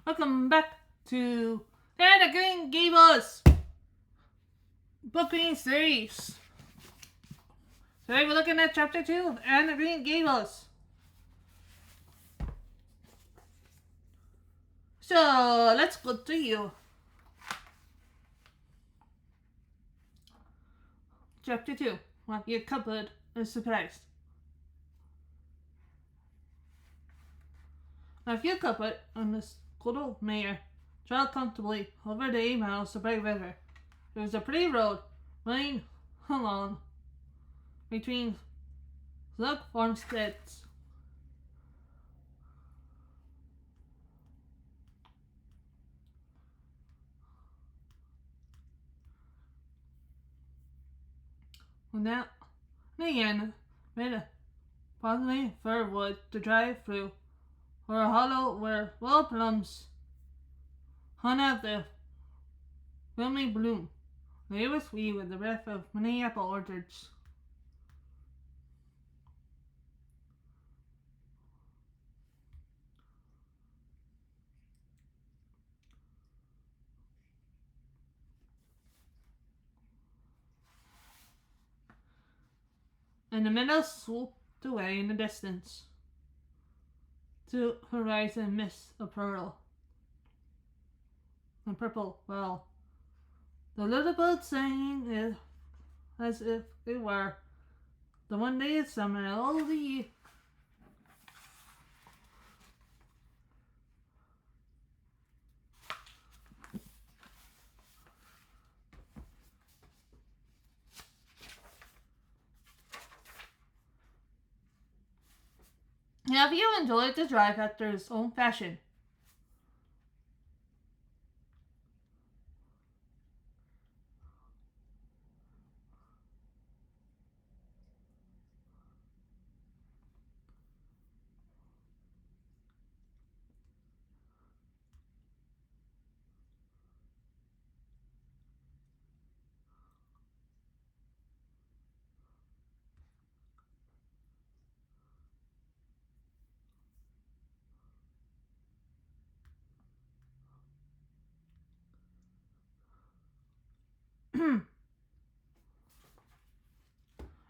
Welcome back to the Green Gables book reading series. Today we're looking at chapter 2 of Anne of Green Gables. So let's go through chapter 2. Well, your cupboard is surprised. Now, if your cupboard on this good old mare traveled comfortably over the 8 miles to Bright River. There was a pretty road running along between slug farmsteads. Now, Nan made a possibly fir wood to drive through, or a hollow where wild plums hung out the filmy bloom. They were sweet with the breath of many apple orchards. And the meadow swooped away in the distance to horizon mist of pearl and purple. Well, the little birds sang it as if it were the one day of summer and all the year. Have you enjoyed the drive after its own fashion?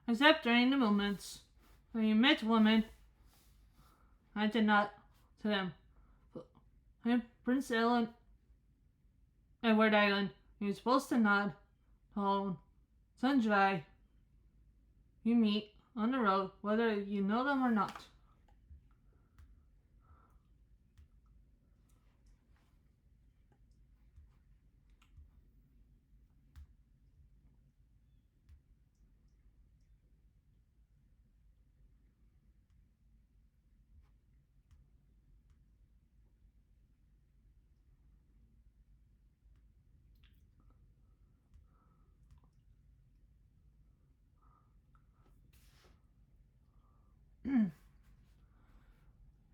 Except during the moments when you met women, I did not to them. And Prince Edward Island, you're supposed to nod to all sun dry you meet on the road, whether you know them or not.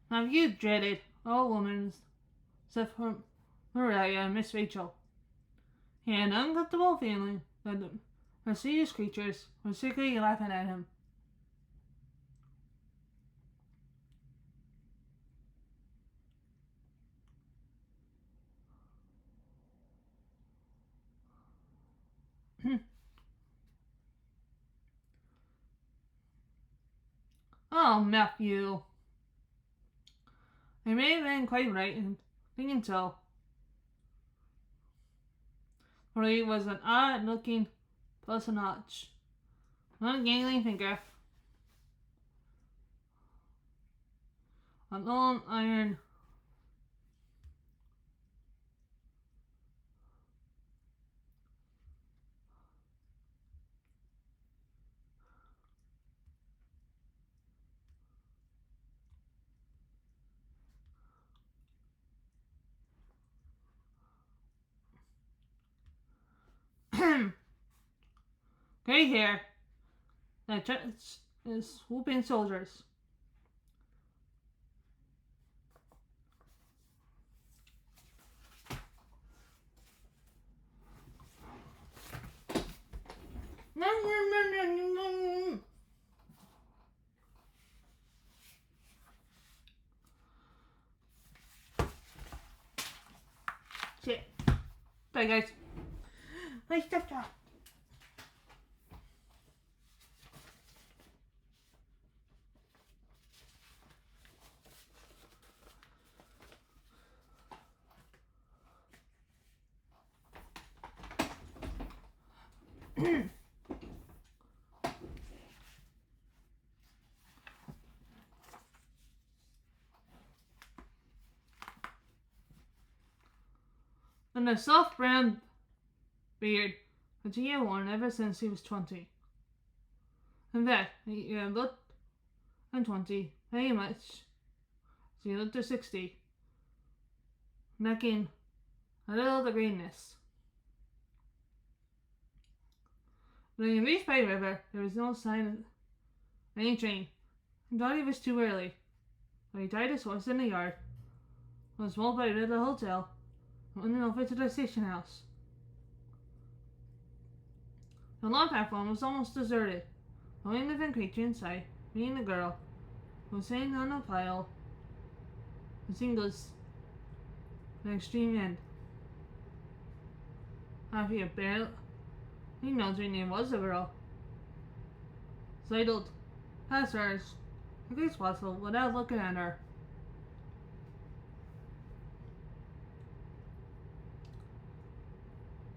Have you dreaded all women except for Mariah and Miss Rachel? He had an uncomfortable feeling that the mysterious creatures were secretly laughing at him. Oh, Matthew. I may have been quite right in thinking so. For he was an odd-looking personage, not a gangling figure. A long iron gray hair that just is whooping soldiers. Bye, guys. Bye, stop. And a soft brown beard that he had worn ever since he was 20. And that he looked at 20 very much as he looked at 60, lacking a little the greenness. When he reached Bay River, there was no sign of any train. He thought it was too early, so he tied his horse in the yard on a small boat at the hotel and went over to the station house. The long platform was almost deserted. The only living creature inside, being the girl, was sitting on a pile of singles at the extreme end. Happy barely knows her name was a girl. Sidled past her as quickly as possible without looking at her.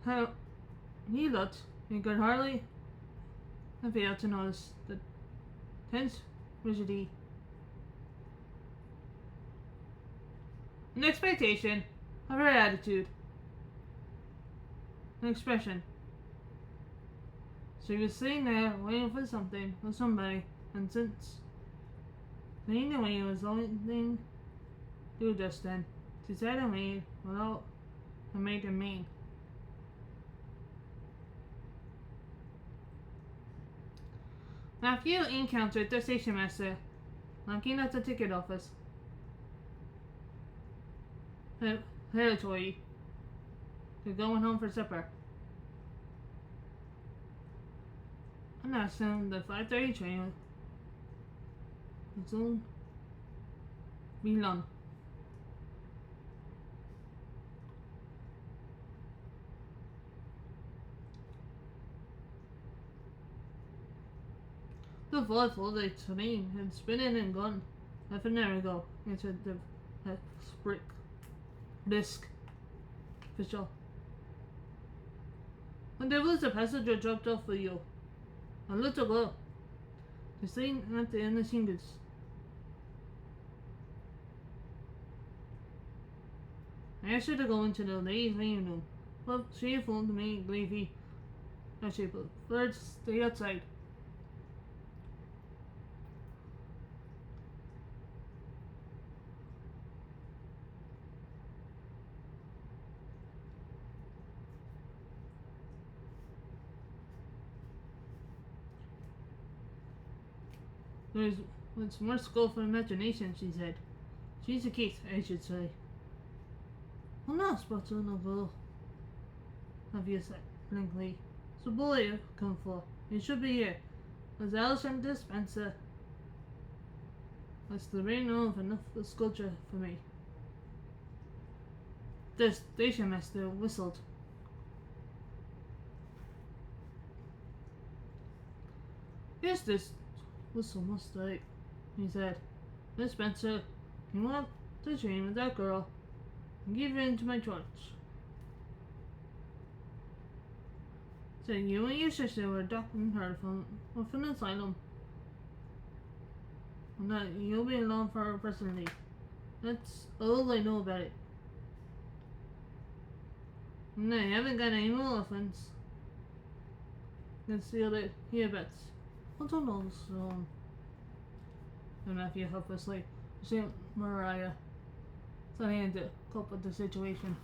How he looked, he could hardly have failed to notice the tense rigidity and expectation of her attitude and expression. She was sitting there waiting for something or somebody, and since being away was the only thing to do just then, she sat and waited without a mate in Maine. Matthew encountered the station master knocking at the ticket office. Territory to going home for supper. And asked him the 5:30 train would soon be long. The voice of the train had spinning and gone half an hour ago, answered the brisk official. And there was a passenger dropped off for you a little ago. The sitting at the end of shingles. I asked her to go into the ladies' waiting room, but she informed me gleefully that she preferred to stay outside. There's more scope for imagination, she said. She's a case, I should say. Well, no, spoke to no girl. Obvious blankly. So boy you come for. You should be here. Was Alison dispenser? That's the rain of enough of sculpture for me. The station master whistled. Yes, this whistle must die, he said. Miss Spencer, you want to train with that girl and give her into my charge. So you and your sister were adopting her from an asylum. And that you'll be alone for her presently. That's all I know about it. And I haven't got any more offense. Concealed it hereabouts. I don't know, so and Matthew helplessly see Mariah trying to cope with the situation.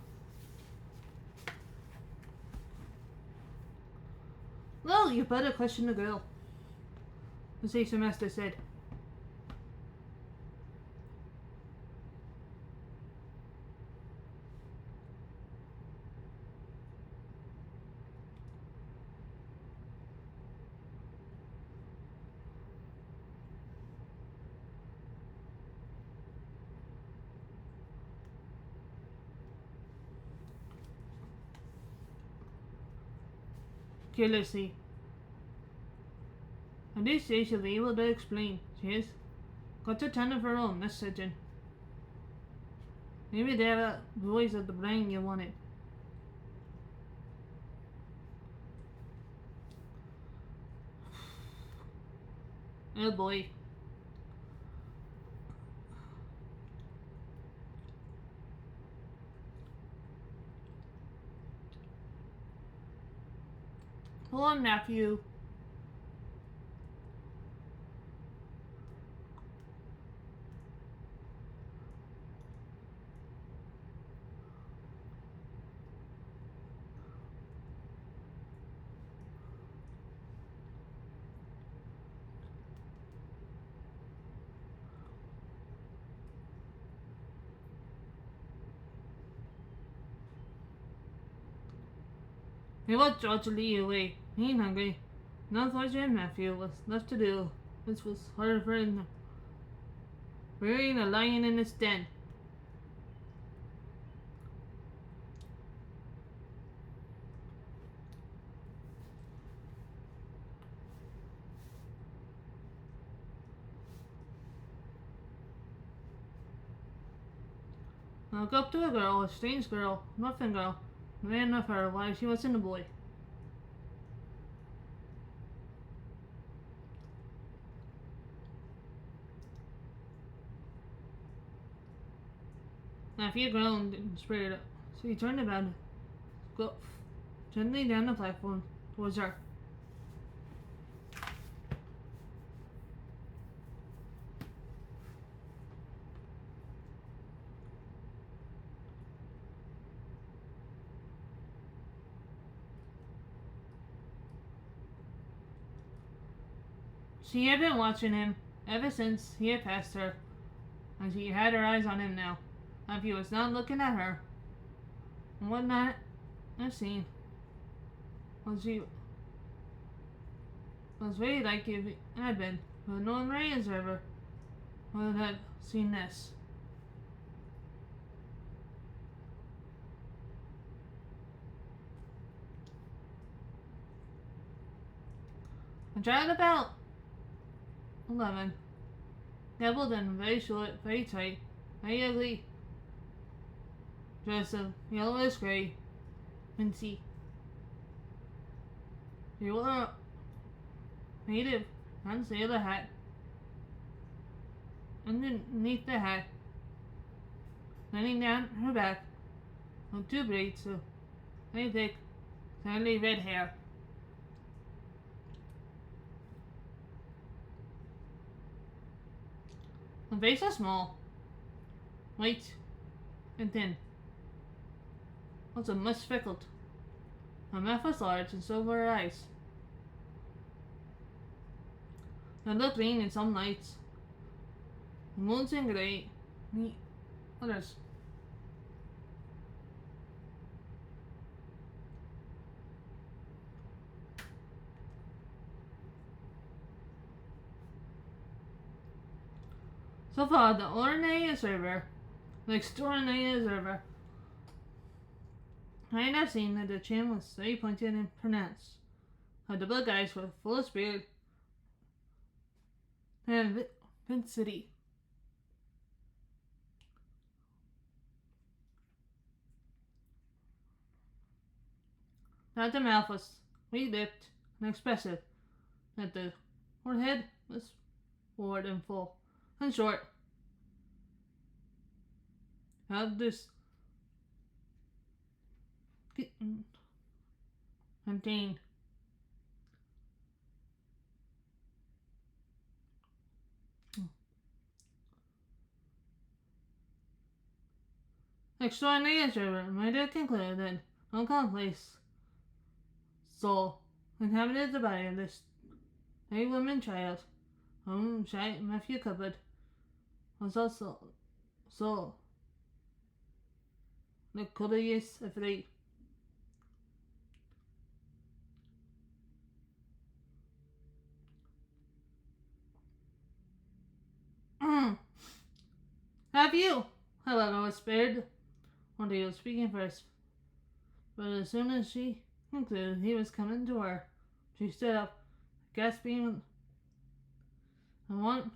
Well, you better question the girl, the station master said. carelessly. At this stage she'll be able to explain. She has got a ton of her own messaging. Maybe they have a voice of the brain you wanted. Oh boy. Pull on Matthew. He was George Lee away. He ain't hungry. Unfortunately, Matthew was left to do. This was hard for him. Burying a lion in his den. I'll go up to a girl, a strange girl, nothing girl. Ran with her while she was in the boy. Matthew groaned and sprayed up, so he turned about and go gently down the platform towards her. She had been watching him ever since he had passed her, and she had her eyes on him now. Matthew was not looking at her. And what not have seen was she was very like it had been, but no one Ray observer would have seen this. I tried about 11. Doubled and very short, very tight, very ugly. Dress of yellowish gray, mincy. She wore a native and sailor hat. Underneath the hat, running down her back, were two braids of very thick, sandy red hair. Her face was small, white, and thin, also much speckled. Her mouth was large, and so were her eyes. They looked green in some lights, the moon's in gray, in the others. So far, the ordinary observer, the extraordinary observer, I had not seen that the chin was very pointed and pronounced. Her double eyes were full of spirit and vivacity. That the mouth was re-lipped and expressive, that the forehead was forward and full and short. This contained extraordinary observer might have concluded that no commonplace soul inhabited the body of this a woman child, whom Matthew Cupboard was also so the curious afraid. Have you, however, was spared when he was speaking first, but as soon as she concluded he was coming to her. She stood up, gasping, and one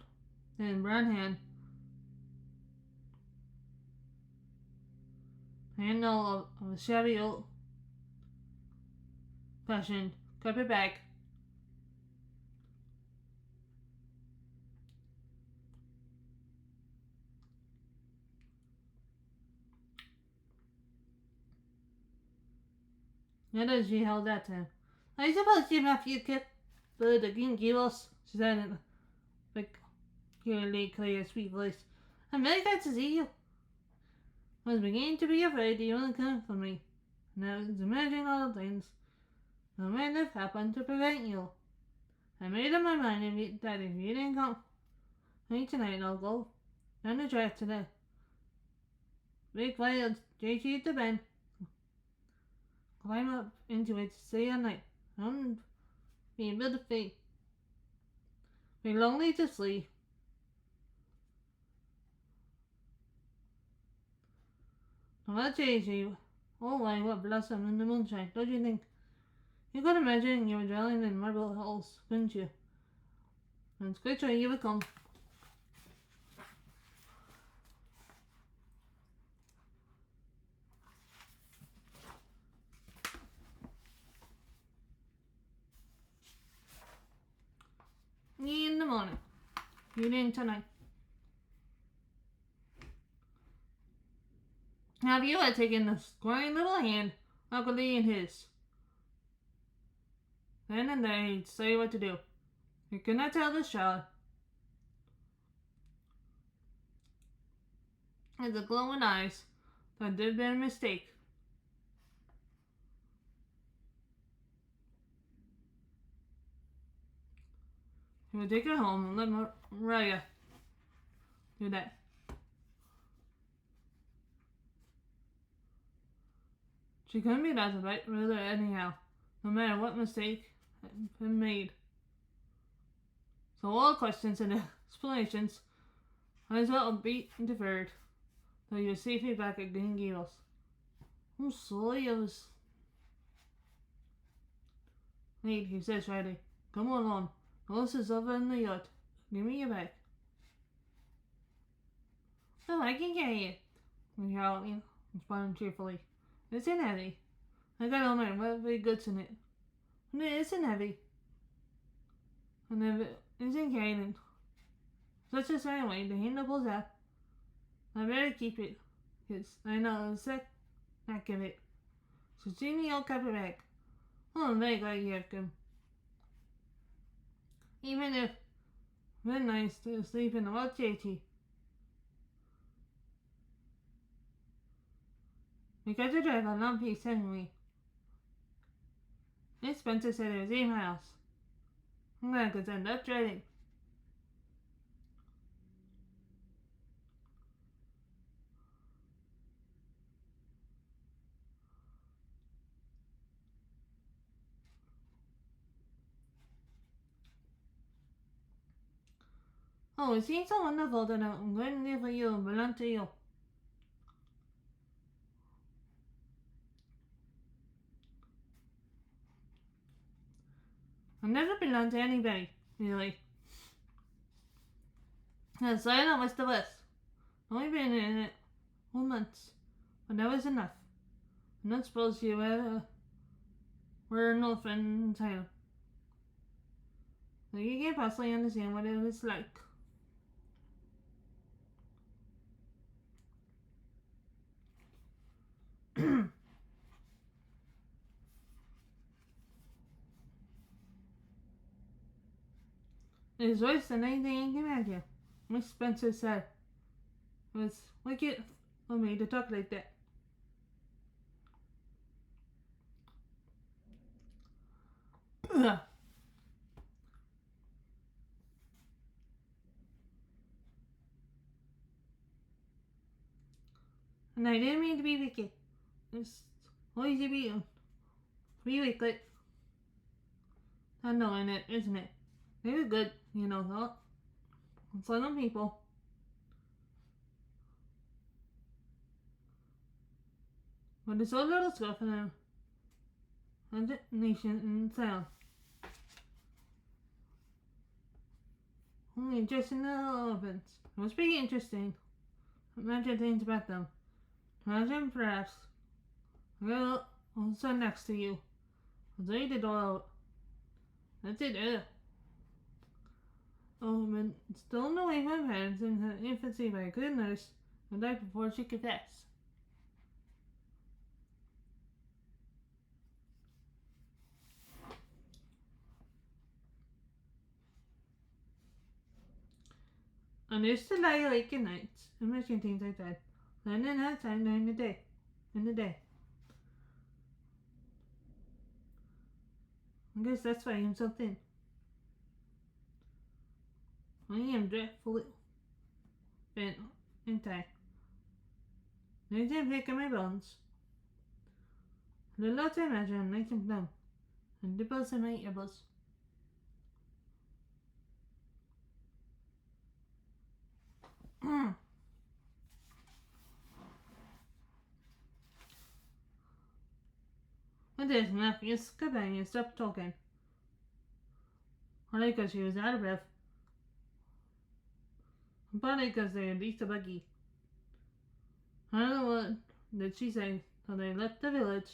thin brown hand handle of a shabby old-fashioned carpet bag. And as she held that to him, I suppose you have you kept the gables, she said in a peculiarly clear, sweet voice. I'm very glad to see you. I was beginning to be afraid that you wouldn't come for me, and I was imagining all the things that might have happened to prevent you. I made up my mind that if you didn't come me tonight, I'll go down the track to the big field, JG at the bend, climb up into it, stay all night. I wouldn't be able to be lonely to sleep. Well, JG, oh why, what blossom in the moonshine, don't you think? You could imagine you were dwelling in marble halls, couldn't you? And it's quite sure you would come. In the morning. You didn't tonight. Have you had taken the squirmy little hand awkwardly in his? Then and there he'd say what to do. He could not tell this child. With the glowing eyes that there'd been a mistake. He would take her home and let Mariah do that. She couldn't be that right with her anyhow, no matter what mistake had been made. So all questions and explanations might as well be deferred, though he was safely back at Green Gables. I'm sorry I was late, he said shyly. Come on. Alice is over in the yacht. Give me your bag. Oh, I can carry it, Caroline responded cheerfully. It's in heavy. I got all my very goods in it. And it isn't heavy. And if it isn't carrying such a certain way, the handle pulls out. I better keep it, because I know the back of it. So see me old carpet bag. Oh, I'm very glad you have come. Even if midnight to sleep in the watch JT. We got to drive a long piece, hadn't we? Miss Spencer said it was 8 miles. I'm glad because I end up driving. Oh, it seems so wonderful that I'm going to live for you and belong to you. I've never belonged to anybody, really. And so I know what's the best. Only been in it 4 months, but that was enough. I'm not supposed you ever were no friend in China. So you can't possibly understand what it was like. It was worse than anything you can imagine, Miss Spencer said. It was wicked for me to talk like that. And I didn't mean to be wicked. It's always to be wicked. Not knowing it, isn't it? They were good, though. Some people. But there's so little stuff in them. and nation in sound. Only just in the elephants. It was pretty interesting. Imagine things about them. Imagine perhaps I'll sit next to you. I'll take the door out. That's it. Oh, but stolen away from parents in her infancy by a good nurse and died before she could pass. And I used to lie awake at nights, imagine things like that. Then in that time during the day. In the day. I guess that's why I'm so thin. I am dreadfully thin, ain't I? I didn't pick up my bones. The lot I imagine nice and plump, and dimples in my eyeballs. But his nephew's companion stopped talking. Partly because she was out of breath, and partly because they had reached the buggy. I don't know what did she say, so they left the village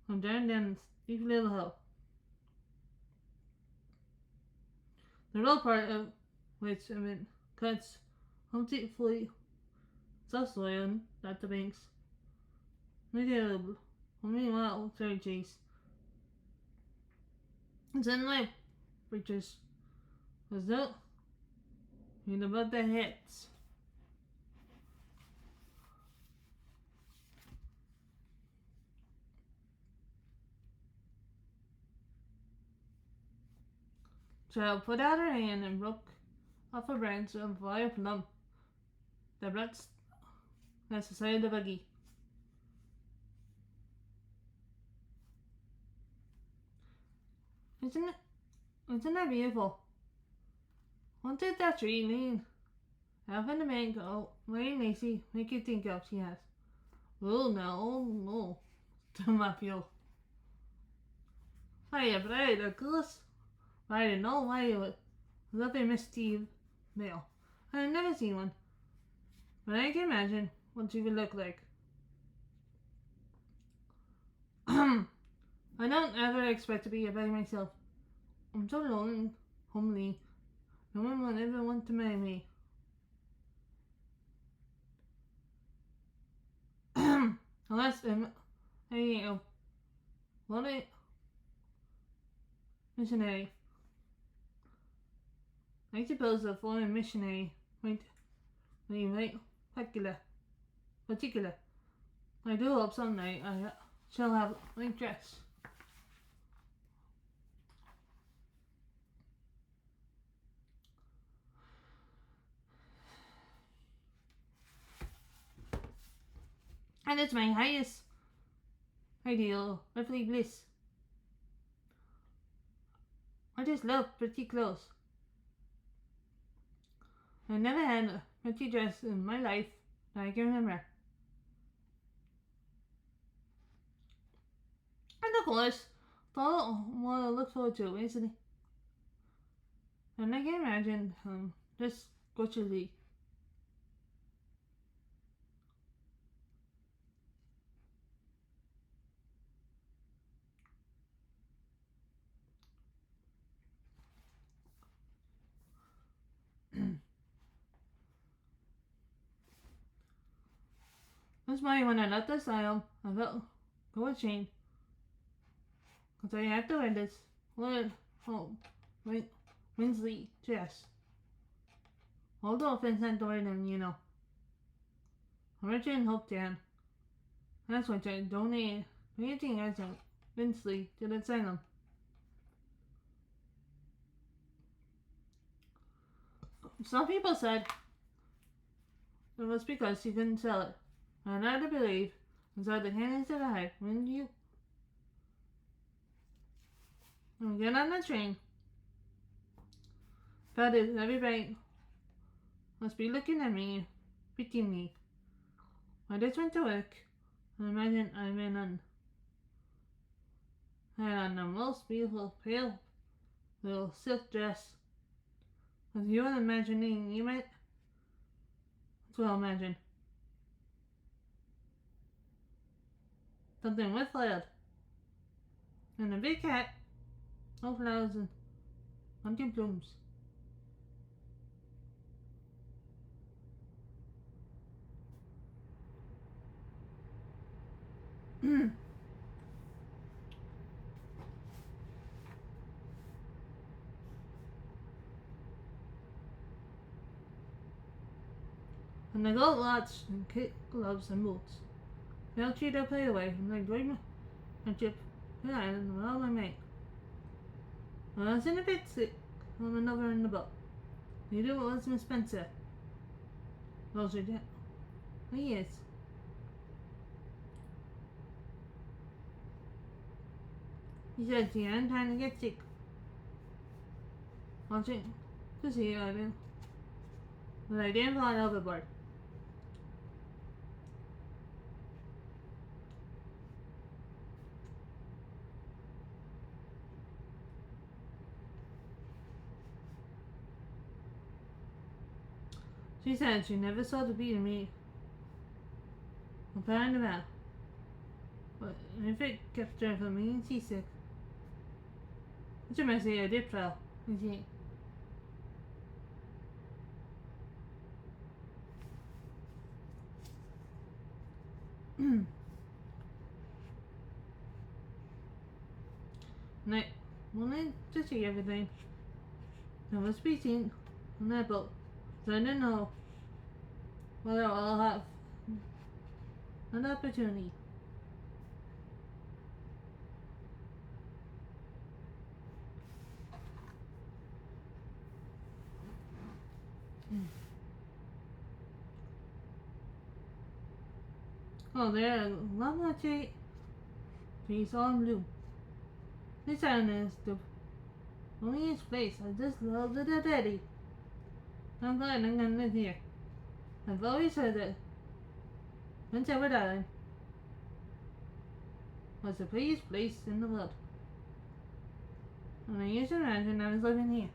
and turned down a steep little hill. The road part of which cuts completely soft soil at the banks. Meanwhile, sorry, Chase. It's in my preachers. Was that? Read about the hits. Child put out her hand and broke off a branch of fire plum. The blood's necessary the buggy. Isn't that beautiful? What did that tree mean? How can the mango, very lacy, make you think of? She asked. Oh no, to my feel. I have read a goose. I didn't know why it was lovely Miss Steve Mail. I had never seen one, but I can imagine what she would look like. I don't ever expect to be by myself. I'm so lonely and homely. No one will ever want to marry me. Unless I am a missionary. I suppose a foreign missionary might be right particular. I do hope someday I shall have a dress. And it's my highest ideal earthly bliss. I just love pretty clothes. I never had a pretty dress in my life that I can remember. And of course, it's all what I look forward to, isn't it? And I can imagine this gorgeously. That's why when I left the asylum, I felt so ashamed. Because I had to wear this little Winsley dress. Although offense had to wear them, you know. Richard and Hope Dan. That's why I donated anything as a Winsley to the asylum. Some people said it was because you couldn't sell it. And I had to believe inside the cannons that I had when you get on the train. That is, everybody must be looking at me, pitying me. I just went to work and imagine I'm a nun. had on the most beautiful pale little silk dress. As you were imagining, you might as well imagine. Something with wild. And a big hat, no flowers and hunting plumes. And the gold watch and kid gloves and boots. They'll cheat their play away and they dream and chip the island with all my mate. When I was in a bit sick, I'm another in the boat. You do what was Miss Spencer. Those are dead. He is. He said she hadn't time to get sick. Watching to see I do. But I didn't fall overboard. She said she never saw the beat of me. I'm flying about. But if it kept her from being seasick. It's a messy dip trail, you see. And I wanted to see everything that was be seen on that boat. So I didn't know whether I'll have an opportunity. Oh, there, love that shade. She's all in blue. This island is the loneliest place. I just love the daddy. I'm glad I'm gonna live here. I've always heard that Prince Edward Island was the prettiest place in the world. And I used to imagine I was living here.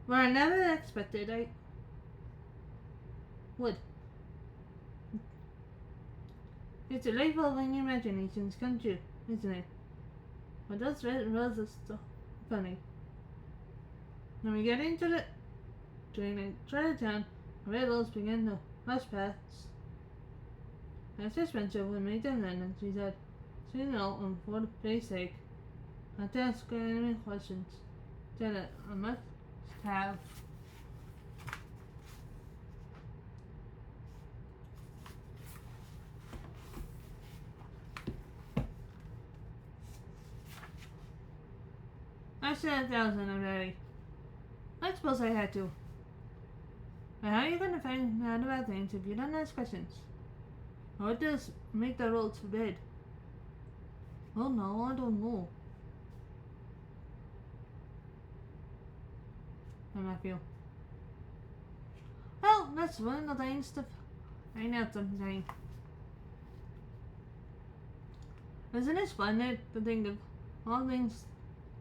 But I never expected I would. It's delightful when your imaginations come true, isn't it? But those red roses so funny. When we get into the train and try to town, the red roses begin to rush past. After Spencer would make them land, and she said, "So you know, and for the face sake, not to ask her any questions. That I must have." I said 1,000 already. I suppose I had to. But how are you gonna find out about things if you don't ask questions? Or what does make the rules forbid? Oh no, I don't know. How do I feel? Well, that's one of the things to find out sometime. Isn't it splendid to think of all things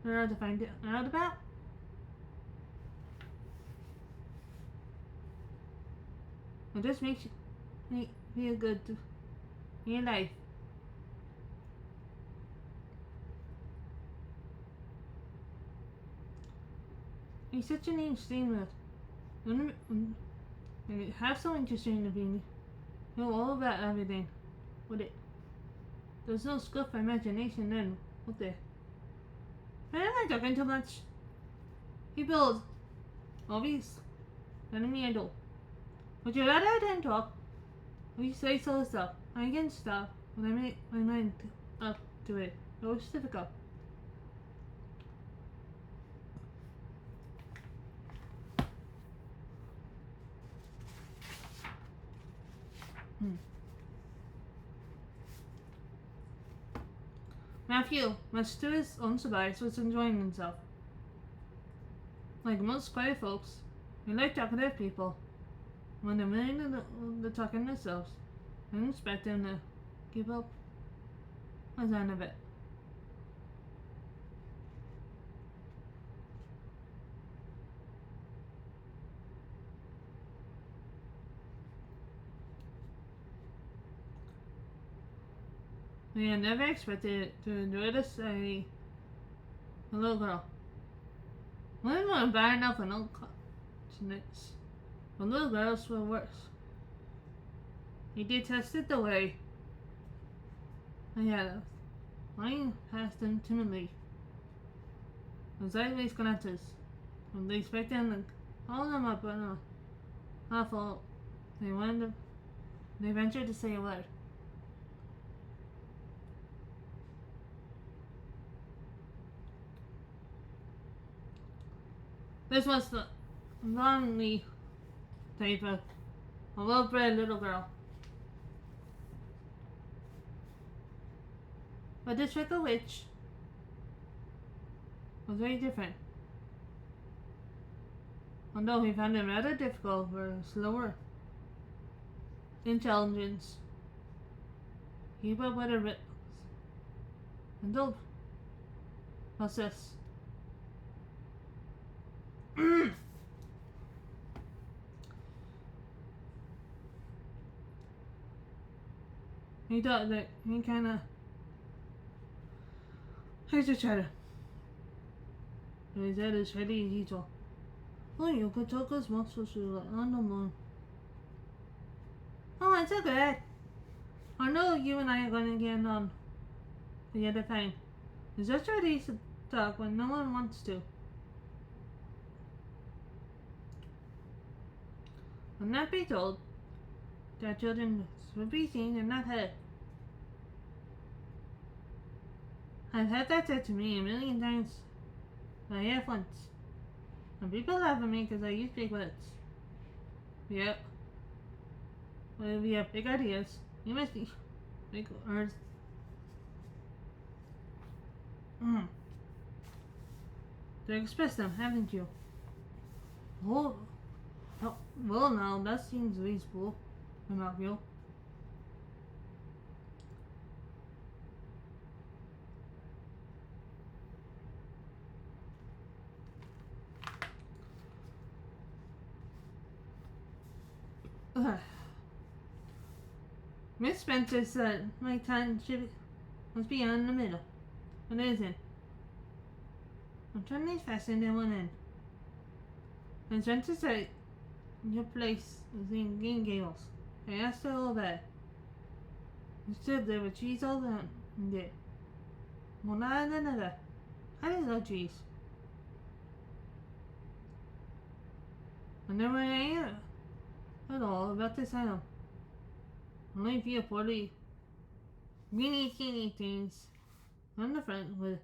there are to find out about? It just makes you feel good in your life. It's such an interesting word. And it have so interesting to be know all about everything. Would it? There's no scope for imagination then, would there? Am I talking too much? He builds. Obvious. Telling me I do. Would you rather I didn't talk? We say so stuff. I can stop when I make my mind up to it. It was difficult. Matthew, much to his own surprise, was enjoying himself. Like most quiet folks, they like talkative people. When they're willing to talk in themselves, and expect them to keep up a sign of it. They had never expected to enjoy the society a little girl. Women were bad enough for no continents, but little girls were worse. He detested the way they had us, lying past them timidly. The sideways glances, when they expected him to call them up on a awful, they ventured to say a word. This was the lonely type of a well-bred little girl. But this fickle witch was very different. Although he found it rather difficult for slower intelligence, keep up with her rhythms, and don't process. He thought that he kinda had to try to. His head is heady as usual. Oh, you could talk as much as you like on the moon. Oh, it's so good. I know you and I are gonna get on the other thing. It's just ready to talk when no one wants to. And not be told that children should be seen and not heard. I've had that said to me a million times, but I have once. And people laugh at me because I use big words. Yep. Well, if you have big ideas, you must be big words. To express them, haven't you? Oh, well now, that seems reasonable. Not real. Miss Spencer said my time must be on the middle. It isn't. I'm trying to fasten in one end. And Spencer said your place is in Green Gables. I asked her all that. She said there were trees all around there. One after another. I just love trees. I never knew at all about this item. Only a few poorly greeny teeny things on the front with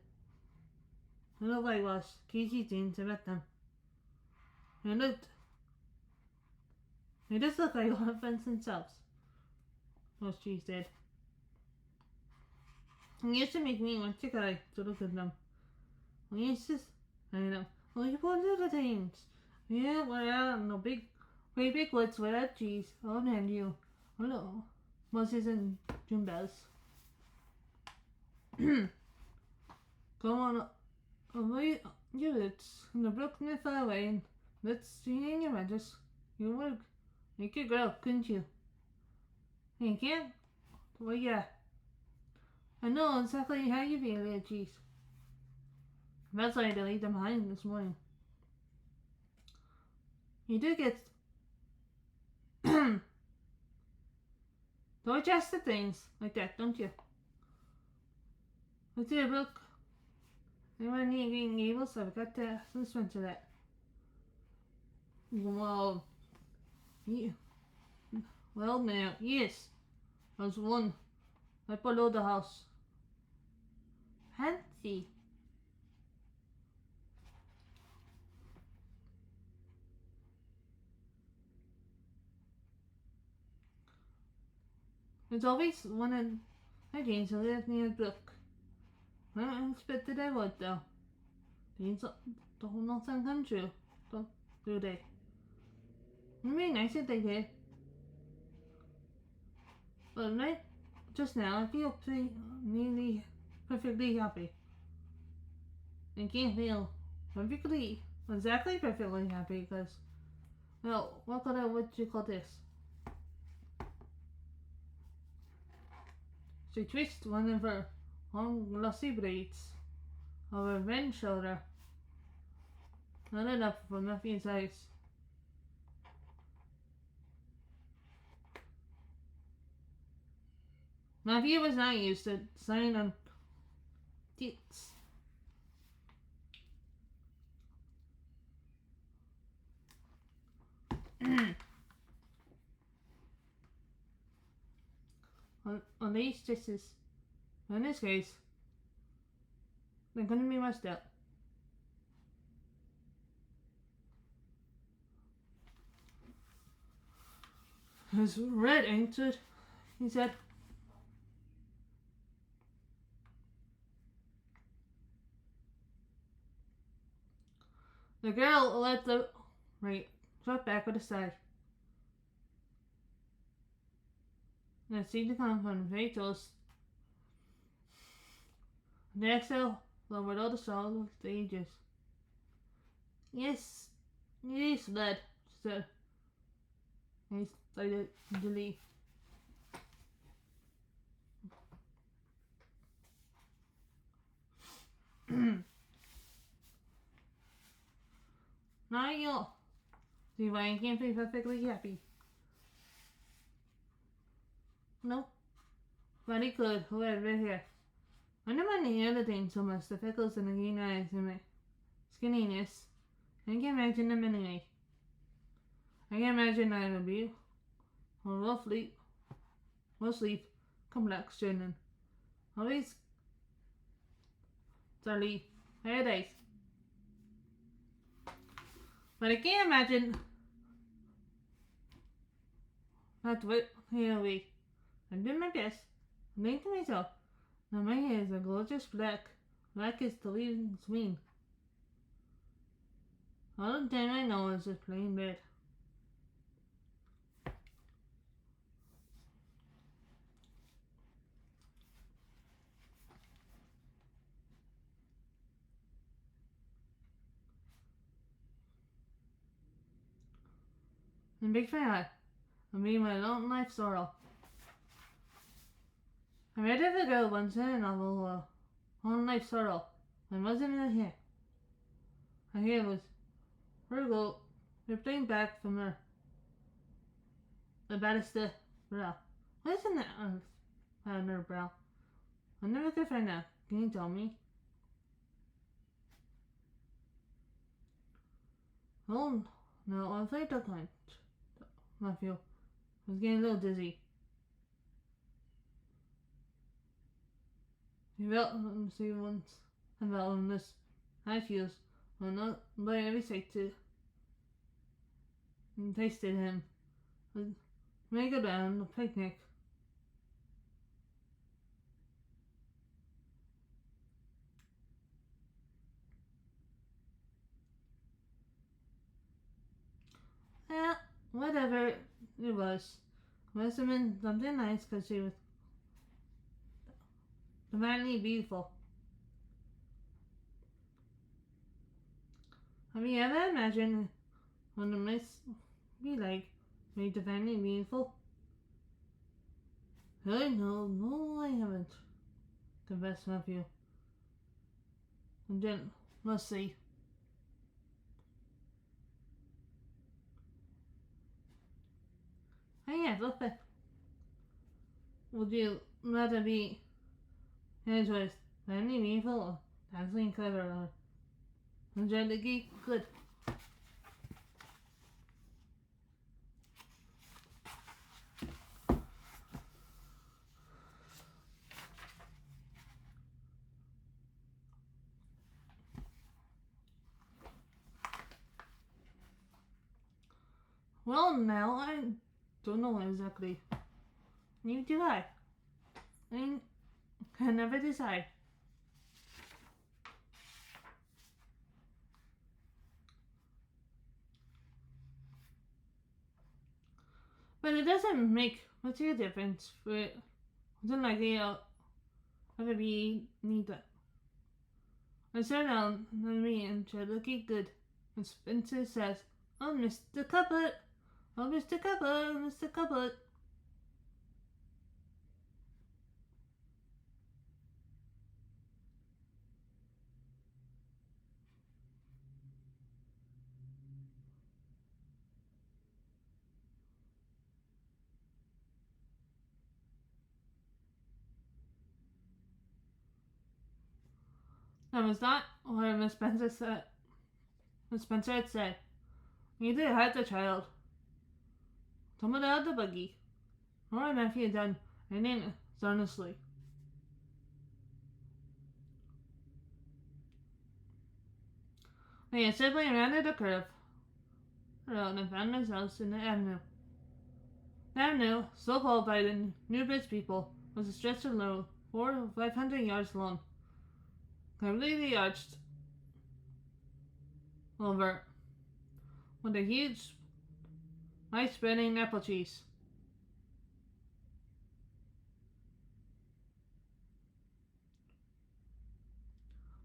little whitewash cagey things about them. They just look like elephants themselves. Most trees did. It used to make me want to cry to look at them. We used to, I know, only poor little things. Yeah, we're out in the great big woods without trees all around you. Hello, buses and June bells. Go on away your roots in the brook near far away and let's see in your edges. You would make a girl, couldn't you? You can't? Well, yeah. I know exactly how you feel, little cheese. That's why I had to leave them behind this morning. You do get digested things like that, don't you? Let's see a book. Anyone need Green Gables? I've got to listen to that. Well, yeah. Well now, yes. There's one right below the house. Fancy. There's always one in my dreams who lives near a brook. I expected I would though. Dreams don't often come true. do they? It'd be nice if they did. But right just now, I feel nearly perfectly happy. I can't feel exactly perfectly happy because, well, what you call this? She twitched one of her long glossy braids over Ben's shoulder, nodded up from Matthew's eyes. Matthew was not used to signing on teats. on these stitches, in this case, there couldn't be much doubt. It's red, ain't it? He said. The girl let the shot back with a sigh. That seemed to come from Rachel's. The exhale lowered all the sorrow of the ages. Yes, lad, she said. And he started to leave. Now you'll see why I can't be perfectly happy. No, but he could, whoever here. I never mind the other thing so much, the freckles and the green eyes and my skinniness. I can't imagine them anyway. I can't imagine I would be a rough sleep, complexion and always Charlie paradise. But I can't imagine that what here away. I'm doing my best. I'm thinking to myself, now my hair is a gorgeous black. Black is the leading swing. All the time I know is just plain red. And big fan, I mean my long life sorrow. I read of a girl once in a novel, Long Life Sorrow. I wasn't in her hair. Her hair was her goat, rippling back from her the banister brow. What is that on her brow? I never could find out. Can you tell me? Oh, no, I played the lunch. Matthew was getting a little dizzy. He felt once about on this high feels, well, not by every sector, and tasted him. May go down the picnic. Yeah, whatever it was. Must have been something nice because she was divinely beautiful. Have you ever imagined what it must be like to be divinely beautiful? Really? No, I haven't. Confessed Matthew. And then, let's see. Oh yeah, look at. Would you rather be Android divinely beautiful or dazzling clever or angelically good? Well, now I don't know exactly. Neither do I. I can never decide. But it doesn't make much of a difference for it. It's unlikely I'll ever be need that. I sit down on me and try to look good. And Spencer says, "Oh, Mr. Cupboard! Oh, Mr. Cupboard! Mr. Cupboard!" That was not what Miss Spencer said. Miss Spencer had said. Neither had the child. Someone out the buggy. Or nephew had done anything earnestly. They had simply rounded a curve around and found themselves in the avenue. The avenue, so called by the Newbridge people, was a stretch of road 400 or 500 yards long, completely arched over with a huge, wide-spreading apple trees.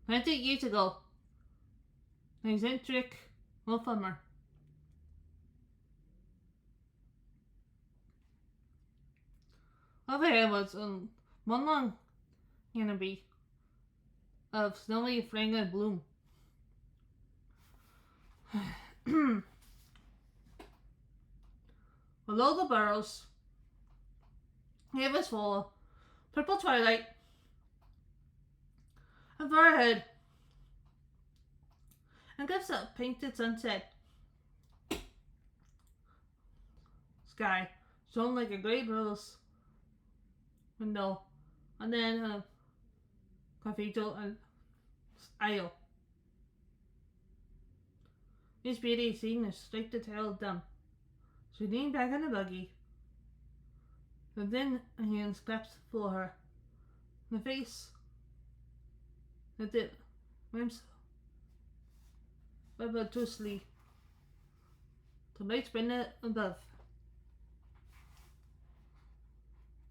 20 years ago, the eccentric farmer overhead was one long canopy of snowy fragrant bloom. Below the burrows, it was full of purple twilight, and far ahead, and cliffs of painted sunset sky shone like a great rose window, and then a cathedral and aisle. This beauty seemed to strike the tail of them. She leaned back in the buggy. The thin hands clasped for her. The face that did wimps obtusously. The light spread above.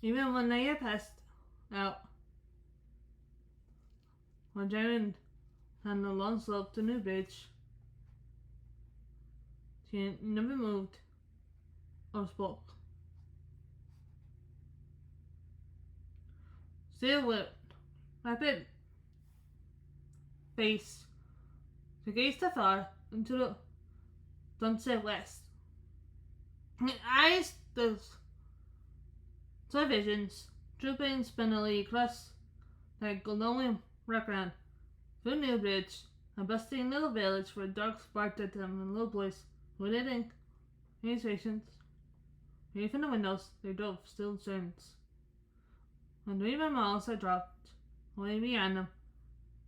Even when they had passed out, or driven on the long slope to New Bridge, she never moved or spoke. Still with rapid face, she gazed afar into the sunset west. Her eyes, those visions, drooping spinnily across that glowing background, through Newbridge, a bustling little village where dogs barked at them in low voice, wooded in communications. Away from the windows, they drove still turns. When 3 more miles had dropped away behind them,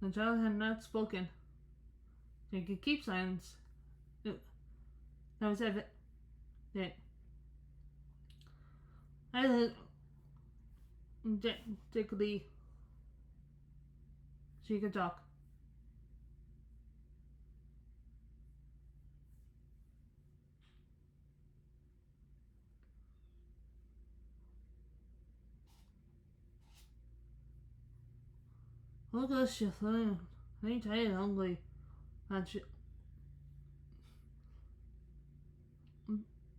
the child had not spoken. They could keep silence. That was evident. Enthusiastically, she could talk. Look at she feeling. I ain't tired hungry. And she,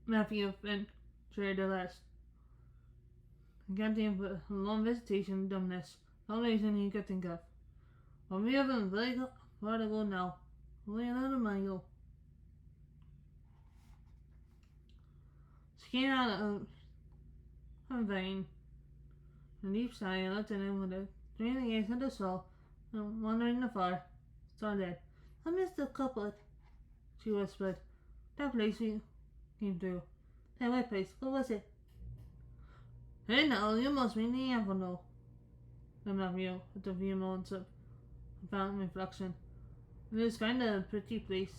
Matthew ventured at last. Accounting for a long visitation dumbness. No reason he could think of. But we haven't very far to go now. Only another mile. She came out of her vein. A deep sigh and looked at him with a straining gaze at the soul and wondering afar. Started. I missed the couplet, she whispered. That place we came through. That white place. What was it? Hey now, you must mean the Avenue. The Matthew, after a few moments of profound reflection. It is kind of a pretty place.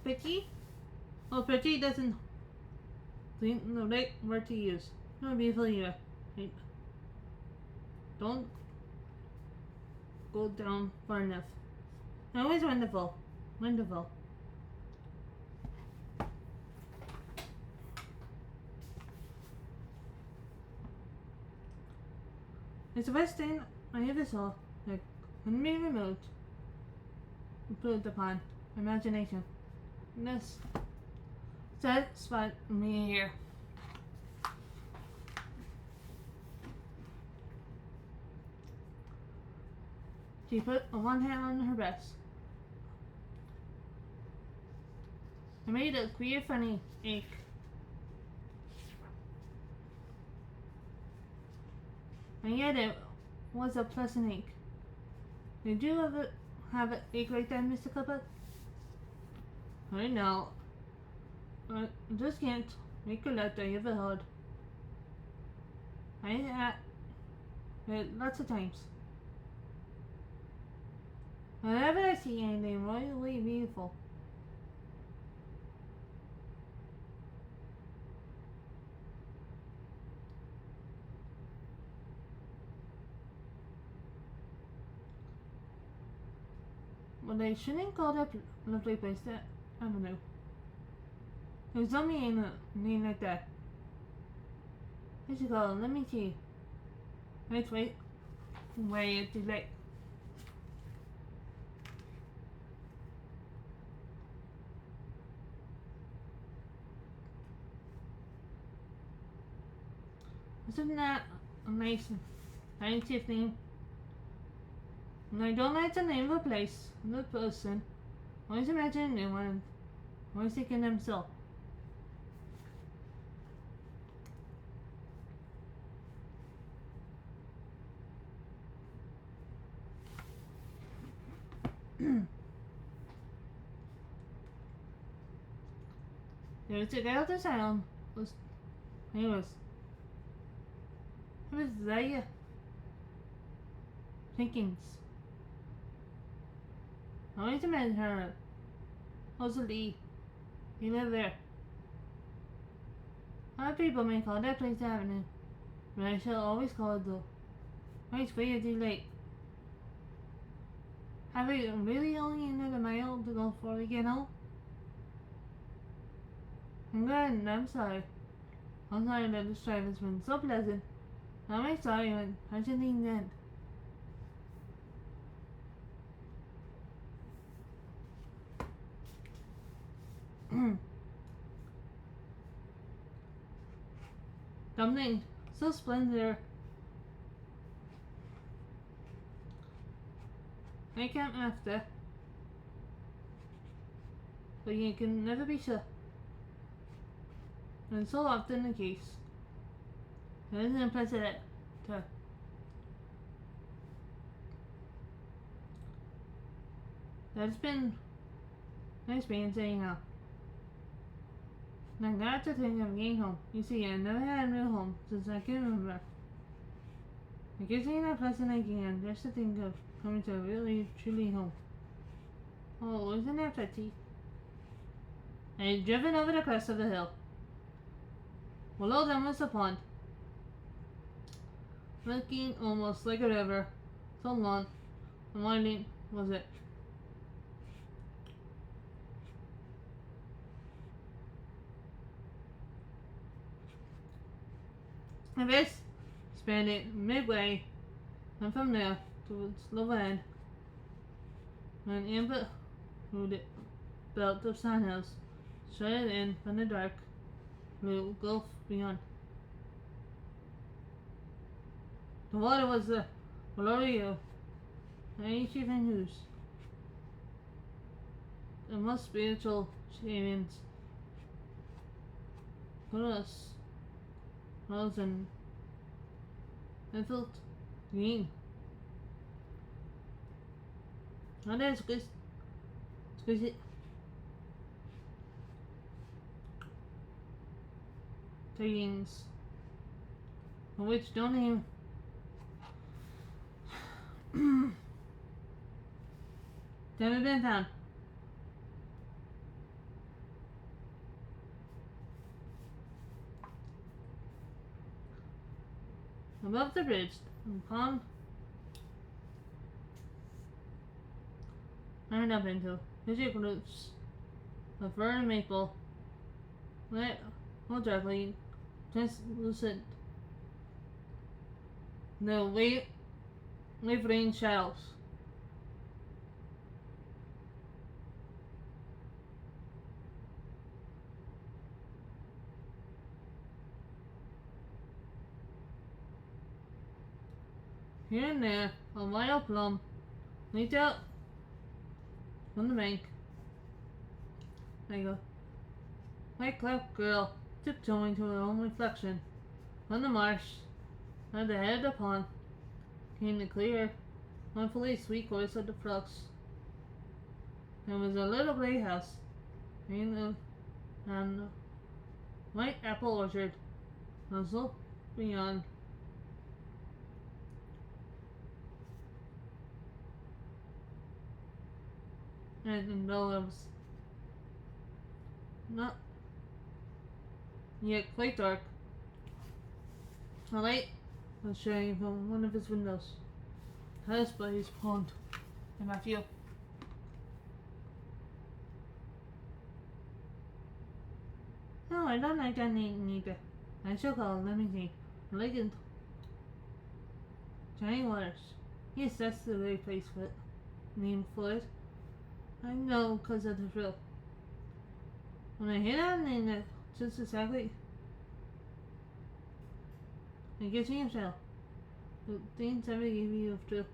Picky? Well, pretty doesn't think the right word to use. No, beautiful either. Don't go down far enough. Always wonderful. Wonderful. It's the best thing I ever saw that couldn't be removed. Improved upon imagination. This satisfied me here. She put one hand on her breast. It made a queer, funny ache. And yet it was a pleasant ache. Did you ever have an ache like that, Mr. Clippert? I know. I just can't recollect I ever heard. I had it lots of times. Whenever I see anything royally beautiful, but they shouldn't call that lovely place that avenue. There's only a name like that. What you call it? Let me see. Wait. It's too late. Isn't that a nice scientific name? And I don't like the name of a place, the person. Always imagine a new one. Always thinking themselves. There's a girl to sound. Anyways. What was their thinkings? I always imagine her. Rosalie. You live there. Other people may call that place Avenue, but I shall always call it though. It's way too late. Have we really only another mile to go before we get home? I'm glad and I'm sorry. I'm sorry that this drive has been so pleasant. I'm sorry when I shouldn't end. Something so splendid. I can't after, but you can never be sure. And so often the case. It isn't a precedent to that's been nice being saying now. And I got to think of getting home. You see, I never had a real home since I can remember. It gives me that pleasant again just to think of coming to a really, truly home. Oh, isn't that pretty? I had driven over the crest of the hill. Below them was a pond, looking almost like a river. So long and winding was it. The base spanned it midway, and from there towards the land, an amber wooded belt of sandhills shredded in from the dark blue gulf beyond. The water was the glory of ancient news. The most spiritual shavings, colors, rose and felt green. Now that's good. Exquisite. Things for which don't even never been found. above the bridge, upon turned up into rigid groups of fir and maple, lit directly translucent, the wavering shadows. Here and there, a wild plum leaped out from the bank, like a white-capped girl tiptoeing to her own reflection. From the marsh, at the head of the pond, came the clear, mournfully sweet voice of the frogs. There was a little grey house, and a white apple orchard, also beyond. And though it was not yet quite dark, a light was shining from one of his windows, housed by his pond. And Matthew. No, I don't like that name either. I shall call it, let me see. Elegant Giant Waters. Yes, that's the right place for it. Name for it. I know because of the thrill. When I hear that name, that's just exactly. It gives me a thrill. The things ever gave you a thrill.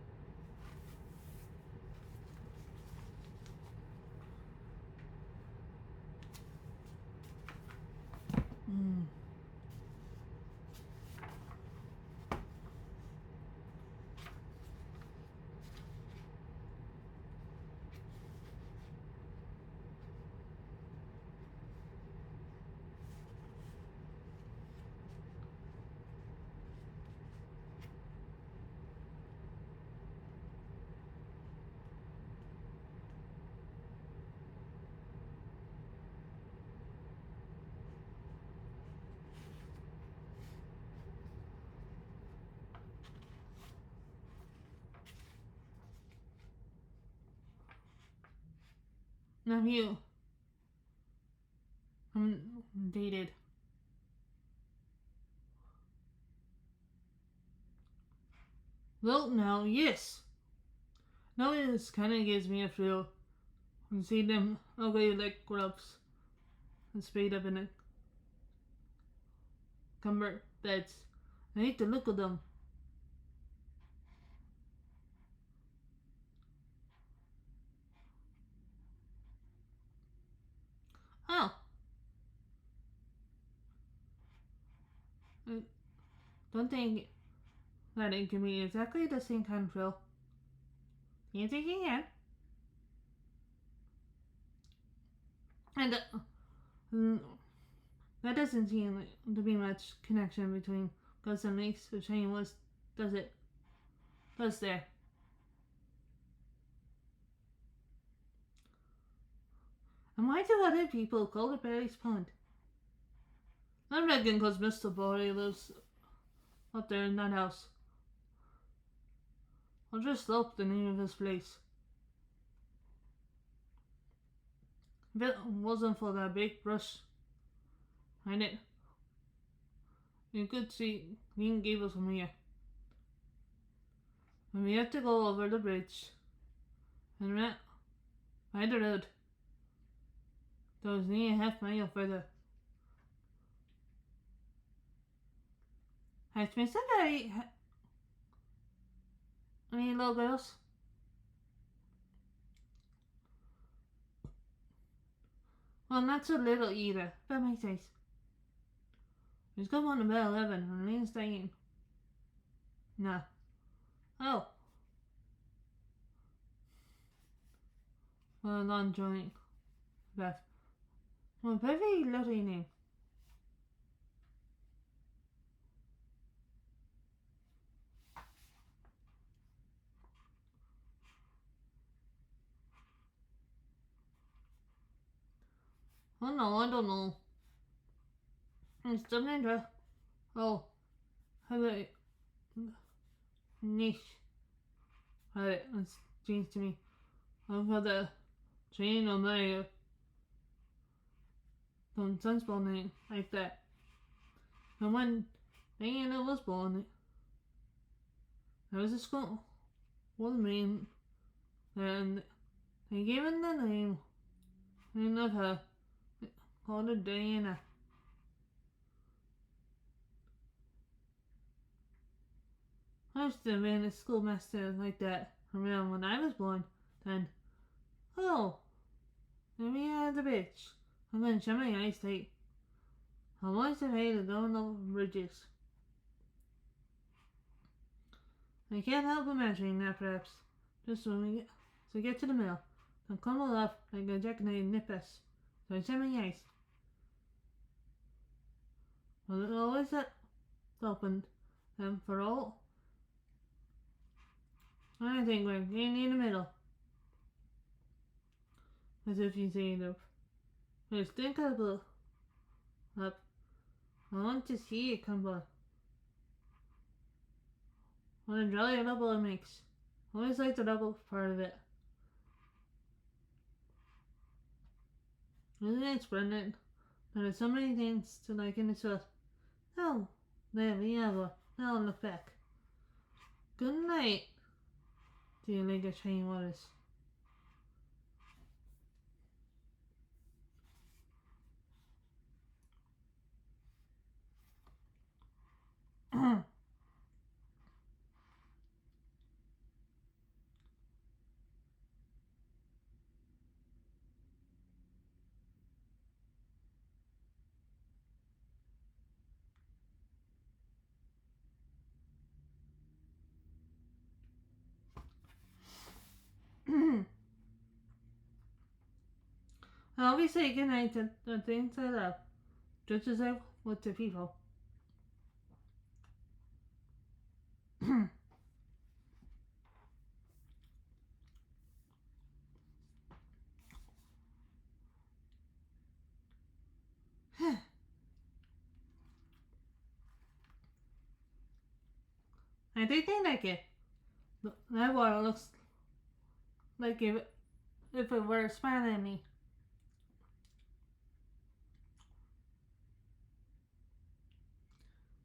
Now you. I'm dated. Well, now, yes. Now this kind of gives me a thrill. And see them away like grubs and spade up in the cumber beds. I hate to look at them. Oh. I don't think that it can be exactly the same kind of thrill. Do you think you can? And that doesn't seem to be much connection between Gus and Mace or Shane was, does it? Does there? And why do other people call it Barry's Pond? I reckon because Mr. Barry lives up there in that house. I'll just look the name of his place. If it wasn't for that big brush behind it, you could see Green Gables from here. And we have to go over the bridge and by the road. That was nearly a half mile further. Has Mr. Barry any little girls? Well, not so little either. That makes sense. He's got one about 11 and Lean's staying. Nah. Oh. Well, non joining. Beth. Well, very lovely name. Oh no, I don't know. It's something to. Oh. How about niche. Right, it seems to me. I've got a train on my sunspot name like that. And when Diana was born, there was a school woman, and they gave her the name of her, called her Diana. I used to have been a schoolmaster like that around when I was born. Then, oh, let me out of the bitch. I'm gonna shut my eyes tight. I always have hated going over bridges. I can't help imagining that perhaps. Just when we get to the mill, they'll come up like a jackknife nip us. So I shut my eyes. Well, it always opened them for all. I think we're getting in the middle. As if you say it up. Just think of it up. I want to see it come by. What a jolly double it makes. I always like the double part of it. Isn't it splendid? There are so many things to like in this world. Oh, there we have a. Now look back. Good night, dear Lake Shining Waters. I always say goodnight to the things I love, just as I would to people. I think they like it. That water looks like if it were smiling at me.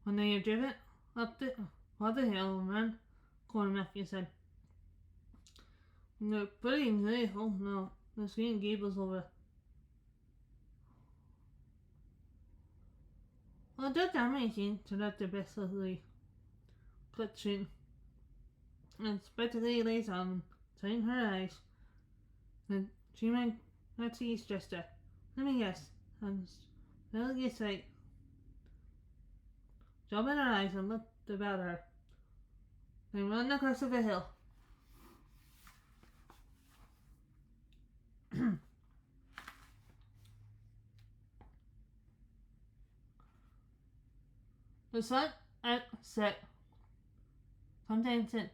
When they have driven up the hill and ran corner, Matthew said. They're putting the oh no, the screen gables over. Well, that damaging to let the best of the clutching and spectacly lays on, turning her eyes. And she might not see Chester. Let me guess. And still get sight. Job in her eyes and looked about her. They run across the hill. The sun had set sometime since.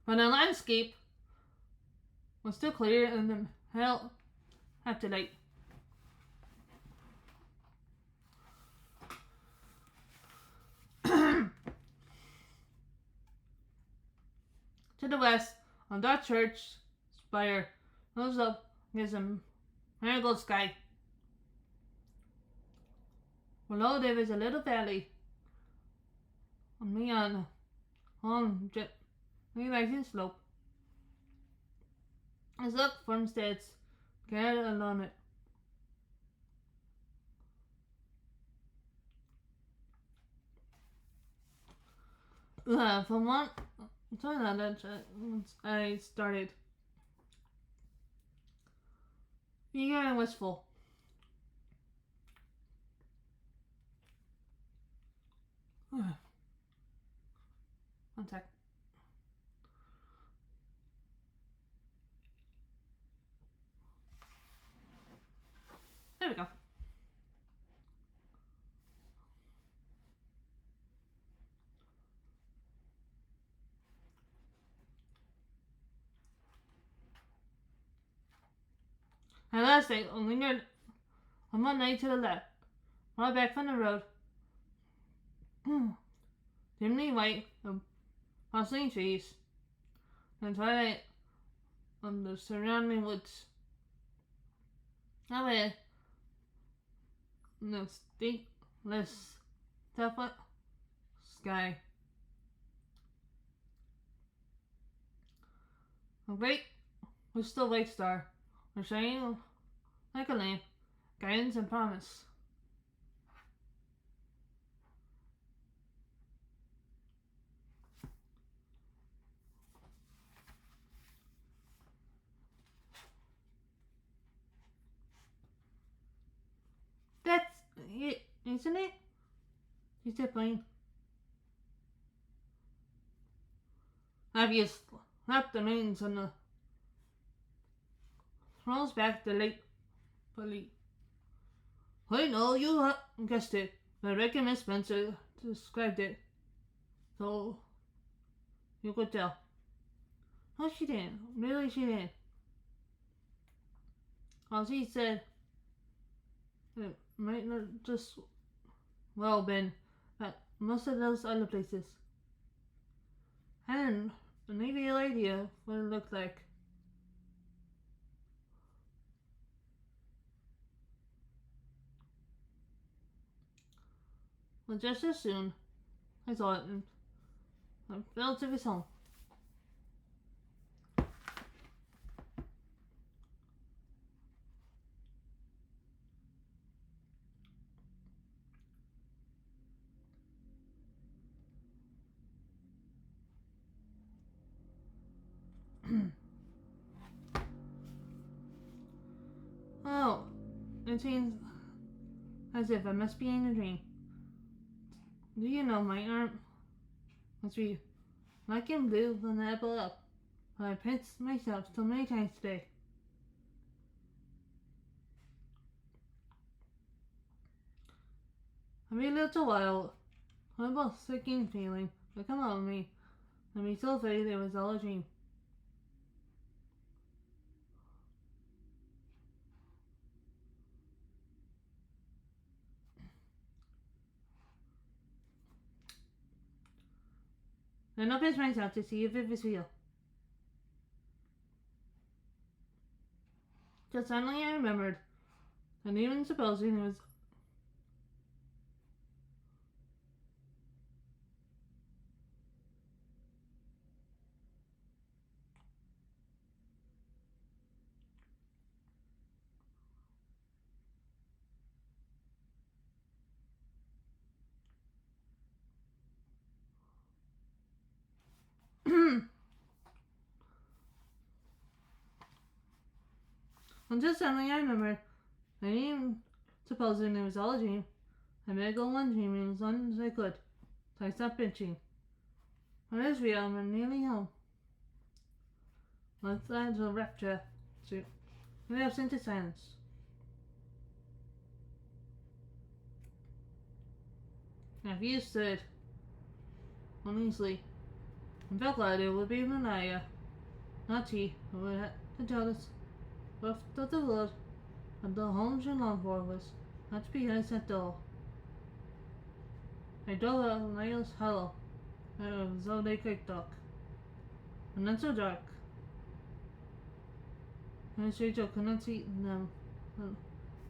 But the landscape was still clear and the hill after light. To the west, on that church spire, rose up against a marigold sky. Below there is a little valley. On me on rising slope. As up farmsteads gathered along it. From one to another, I started eager and wistful. One sec. There we go. At last I lingered on one night to the left. far back from the road. Dimly white of bustling trees, and twilight on the surrounding woods. Away in the stinkless, starlit sky. A great crystal white star was shining like a lamp, guidance and promise. That's it, isn't it? She said plain. Obvious slapped the reins on the rolls back the late fully. I know you guessed it, but I reckon Miss Spencer described it, so you could tell. No, she didn't. Really, she didn't. All she said, it might not just well been at most of those other places. And maybe an idea what it looked like. But just as soon, I saw it and I fell to his home. Oh, it seems as if I must be in a dream. Do you know my arm must be black and blue from the elbow up, but I pinched myself so many times today. Every little while, a horrible sinking feeling would come over me, and be so afraid it was all a dream. Then I pinched myself to see if it was real. Just suddenly I remembered, and even supposing it was and just suddenly I remembered, and even supposing it was all a dream, I better go on dreaming as long as I could, so I stopped pinching. When it was real, I'm nearly home. Let's add a rapture to relapse into silence. If you stood uneasily and felt glad it would be Manaya, not he, who would have to tell us what of the world and the home she longed for was not behind that door. I drove out Niles Hollow, and it was all day quite dark, and not so dark. Miss Rachel could not see them,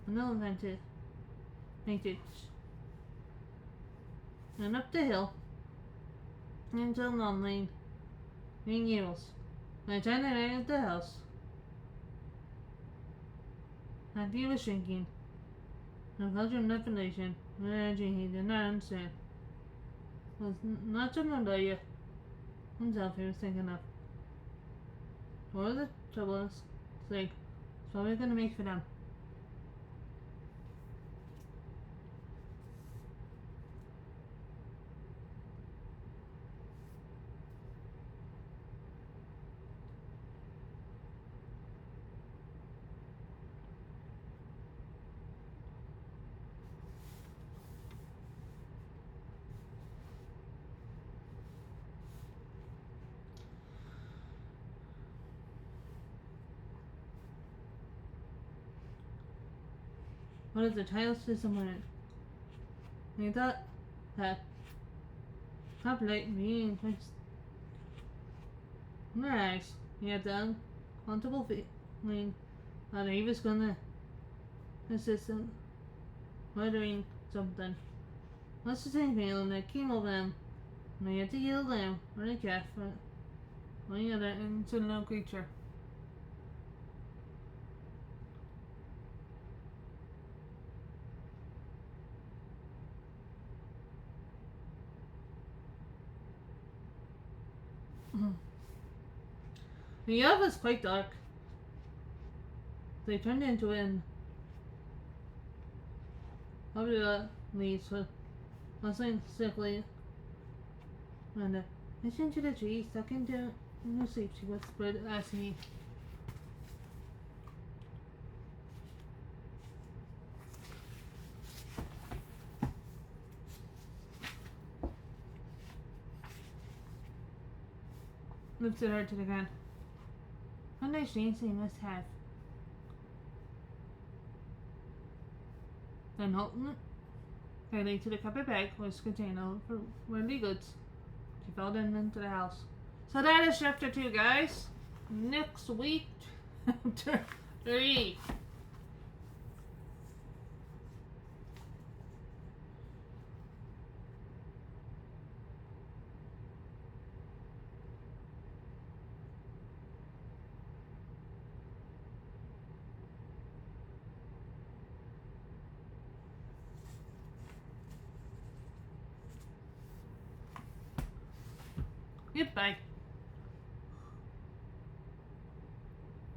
no vantage, and up the hill into a long lane, green gables. By the time I entered the house, Matthew was shrinking, and felt your definition with energy he did not understand. It was not Jamaica himself he was thinking of. What was the trouble sake it's probably gonna make for them. What is the title to someone? He thought that populate being nice. He had the uncomfortable feeling that he was gonna assist him murdering something. What's the same feeling that came over him when he had to yield down or the cat for any other incidental creature? The yard was quite dark. They turned into it and covered the leaves with rustling sickly and listen to the tree stuck into her sleep, she whispered as he lifted her to the ground. What nice dreams they must have. Then Holton carried to the cupboard bag was contained all for worldly goods. She fell down into the house. So that is chapter 2, guys. Next week, chapter 3. Goodbye.